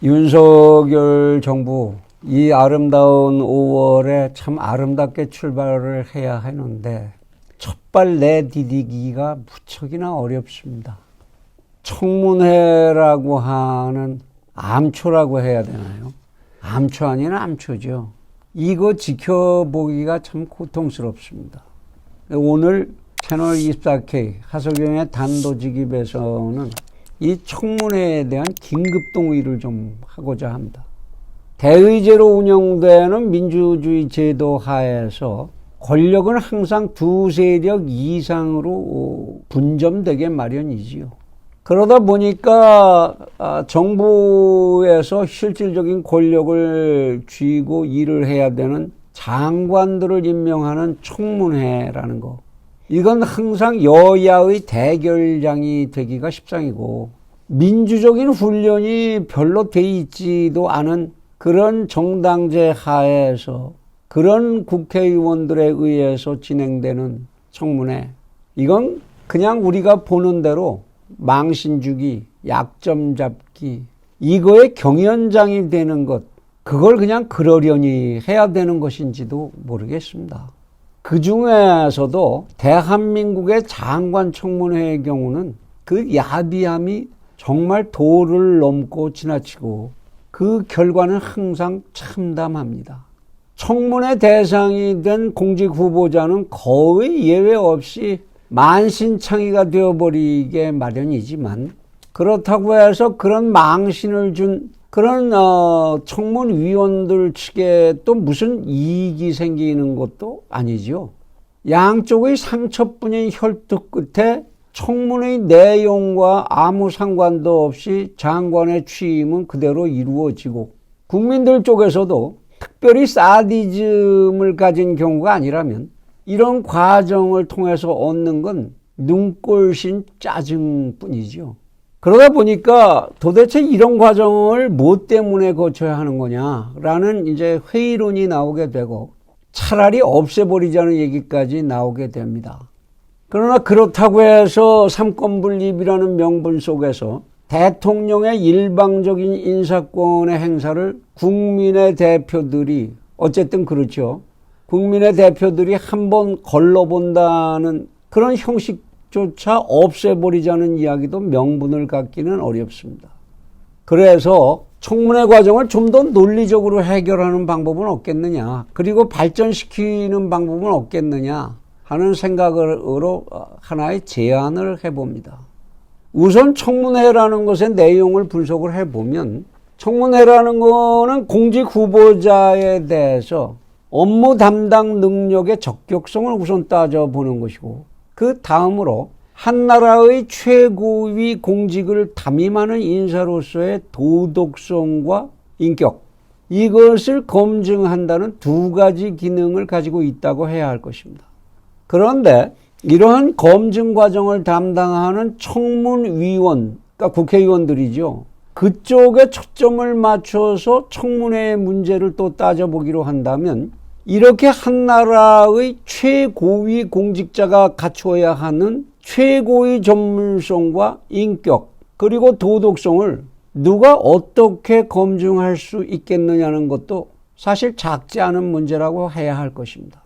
윤석열 정부 이 아름다운 5월에 참 아름답게 출발을 해야 하는데 첫발 내디디기가 무척이나 어렵습니다. 청문회라고 하는 암초라고 해야 되나요? 암초 아닌 암초죠. 이거 지켜보기가 참 고통스럽습니다. 오늘 채널24K 하석영의 단도직입에서는 이 청문회에 대한 긴급동의를 좀 하고자 합니다. 대의제로 운영되는 민주주의 제도 하에서 권력은 항상 두 세력 이상으로 분점되게 마련이지요. 그러다 보니까 정부에서 실질적인 권력을 쥐고 일을 해야 되는 장관들을 임명하는 청문회라는 거. 이건 항상 여야의 대결장이 되기가 십상이고 민주적인 훈련이 별로 돼 있지도 않은 그런 정당제 하에서 그런 국회의원들에 의해서 진행되는 청문회. 이건 그냥 우리가 보는 대로 망신 주기, 약점 잡기, 이거의 경연장이 되는 것, 그걸 그냥 그러려니 해야 되는 것인지도 모르겠습니다. 그 중에서도 대한민국의 장관 청문회의 경우는 그 야비함이 정말 도를 넘고 지나치고 그 결과는 항상 참담합니다. 청문회 대상이 된 공직 후보자는 거의 예외 없이 만신창이가 되어버리게 마련이지만 그렇다고 해서 그런 망신을 준 그런 청문위원들 측에 또 무슨 이익이 생기는 것도 아니지요. 양쪽의 상처뿐인 혈투 끝에 청문의 내용과 아무 상관도 없이 장관의 취임은 그대로 이루어지고 국민들 쪽에서도 특별히 사디즘을 가진 경우가 아니라면 이런 과정을 통해서 얻는 건 눈꼴신 짜증뿐이죠. 그러다 보니까 도대체 이런 과정을 뭐 때문에 거쳐야 하는 거냐라는 이제 회의론이 나오게 되고 차라리 없애버리자는 얘기까지 나오게 됩니다. 그러나 그렇다고 해서 삼권분립이라는 명분 속에서 대통령의 일방적인 인사권의 행사를 국민의 대표들이 어쨌든 그렇죠. 국민의 대표들이 한번 걸러본다는 그런 형식조차 없애버리자는 이야기도 명분을 갖기는 어렵습니다. 그래서 청문회 과정을 좀 더 논리적으로 해결하는 방법은 없겠느냐, 그리고 발전시키는 방법은 없겠느냐 하는 생각으로 하나의 제안을 해봅니다. 우선 청문회라는 것의 내용을 분석을 해보면 청문회라는 거는 공직 후보자에 대해서 업무 담당 능력의 적격성을 우선 따져보는 것이고 그 다음으로 한 나라의 최고위 공직을 담임하는 인사로서의 도덕성과 인격, 이것을 검증한다는 두 가지 기능을 가지고 있다고 해야 할 것입니다. 그런데 이러한 검증 과정을 담당하는 청문위원, 그러니까 국회의원들이죠. 그쪽에 초점을 맞춰서 청문회의 문제를 또 따져보기로 한다면 이렇게 한 나라의 최고위 공직자가 갖춰야 하는 최고의 전문성과 인격 그리고 도덕성을 누가 어떻게 검증할 수 있겠느냐는 것도 사실 작지 않은 문제라고 해야 할 것입니다.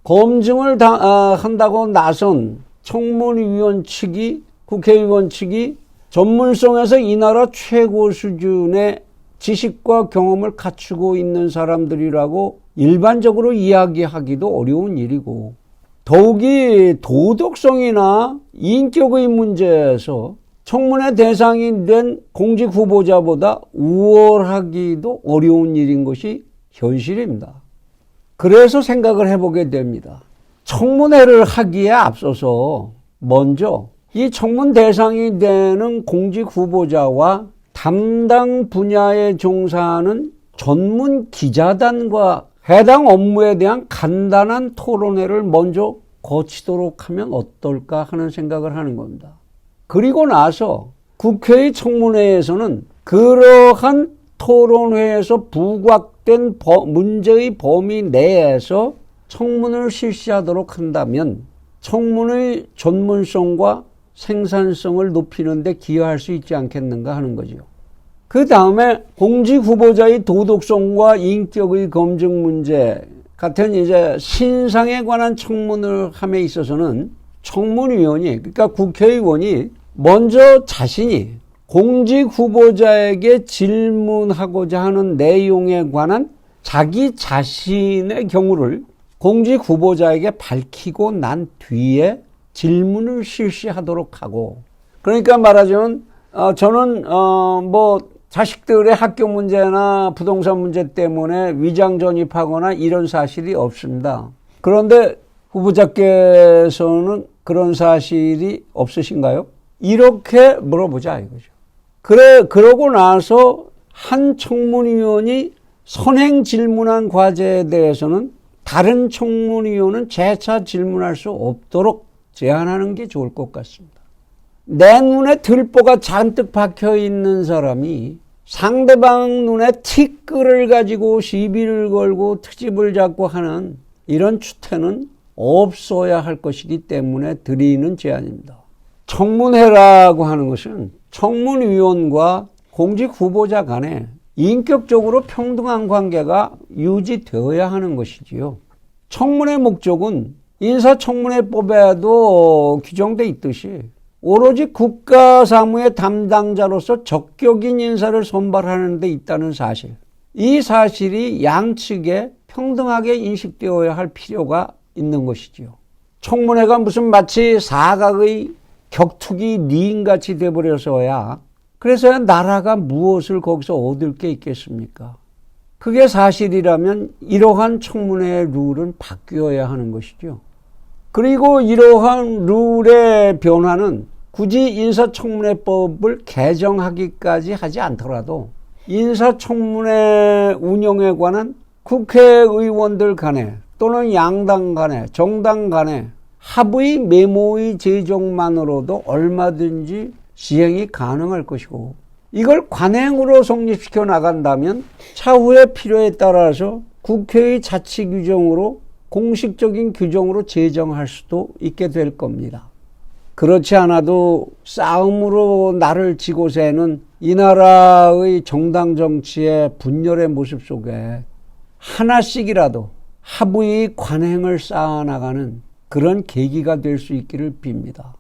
검증을 한다고 나선 청문위원 측이, 국회의원 측이 전문성에서 이 나라 최고 수준의 지식과 경험을 갖추고 있는 사람들이라고 일반적으로 이야기하기도 어려운 일이고 더욱이 도덕성이나 인격의 문제에서 청문회 대상이 된 공직 후보자보다 우월하기도 어려운 일인 것이 현실입니다. 그래서 생각을 해보게 됩니다. 청문회를 하기에 앞서서 먼저 이 청문 대상이 되는 공직 후보자와 담당 분야에 종사하는 전문 기자단과 해당 업무에 대한 간단한 토론회를 먼저 거치도록 하면 어떨까 하는 생각을 하는 겁니다. 그리고 나서 국회의 청문회에서는 그러한 토론회에서 부각된 문제의 범위 내에서 청문을 실시하도록 한다면 청문의 전문성과 생산성을 높이는 데 기여할 수 있지 않겠는가 하는 거죠. 그 다음에 공직 후보자의 도덕성과 인격의 검증 문제 같은 이제 신상에 관한 청문을 함에 있어서는 청문위원이, 그러니까 국회의원이 먼저 자신이 공직 후보자에게 질문하고자 하는 내용에 관한 자기 자신의 경우를 공직 후보자에게 밝히고 난 뒤에 질문을 실시하도록 하고, 그러니까 말하자면 저는 뭐 자식들의 학교 문제나 부동산 문제 때문에 위장 전입하거나 이런 사실이 없습니다. 그런데 후보자께서는 그런 사실이 없으신가요? 이렇게 물어보자 이거죠. 그러고 나서 한 청문위원이 선행 질문한 과제에 대해서는 다른 청문위원은 재차 질문할 수 없도록 제한하는 게 좋을 것 같습니다. 내 눈에 들보가 잔뜩 박혀 있는 사람이 상대방 눈에 티끌을 가지고 시비를 걸고 트집을 잡고 하는 이런 추태는 없어야 할 것이기 때문에 드리는 제안입니다. 청문회라고 하는 것은 청문위원과 공직 후보자 간에 인격적으로 평등한 관계가 유지되어야 하는 것이지요. 청문회 목적은 인사청문회법에도 규정돼 있듯이 오로지 국가사무의 담당자로서 적격인 인사를 선발하는 데 있다는 사실, 이 사실이 양측에 평등하게 인식되어야 할 필요가 있는 것이지요. 청문회가 무슨 마치 사각의 격투기 링같이 돼버려서야, 그래서야 나라가 무엇을 거기서 얻을 게 있겠습니까? 그게 사실이라면 이러한 청문회의 룰은 바뀌어야 하는 것이죠. 그리고 이러한 룰의 변화는 굳이 인사청문회법을 개정하기까지 하지 않더라도 인사청문회 운영에 관한 국회의원들 간에 또는 양당 간에 정당 간에 합의 메모의 제정만으로도 얼마든지 시행이 가능할 것이고, 이걸 관행으로 성립시켜 나간다면 차후의 필요에 따라서 국회의 자치 규정으로 공식적인 규정으로 제정할 수도 있게 될 겁니다. 그렇지 않아도 싸움으로 나를 지고 새는 이 나라의 정당 정치의 분열의 모습 속에 하나씩이라도 합의의 관행을 쌓아나가는 그런 계기가 될 수 있기를 빕니다.